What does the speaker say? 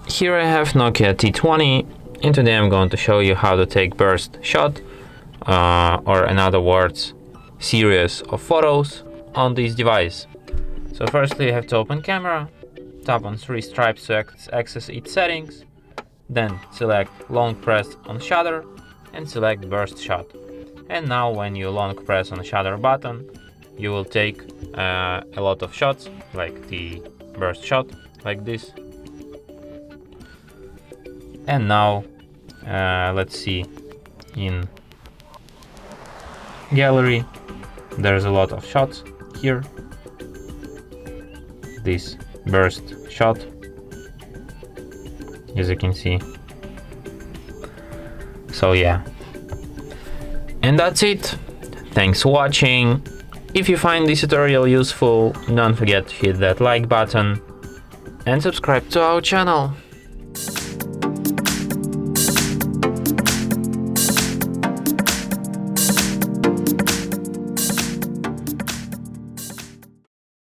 Here I have Nokia T20, and today I'm going to show you how to take burst shot, or in other words, series of photos on this device. So firstly you have to open camera, tap on 3 stripes to access its settings, then select long press on shutter and select burst shot. And now when you long press on the shutter button, you will take a lot of shots, like the burst shot, like this. And now let's see, in gallery there's a lot of shots here. This burst shot, as you can see. So yeah, and that's it. Thanks for watching. If you find this tutorial useful, don't forget to hit that like button and subscribe to our channel.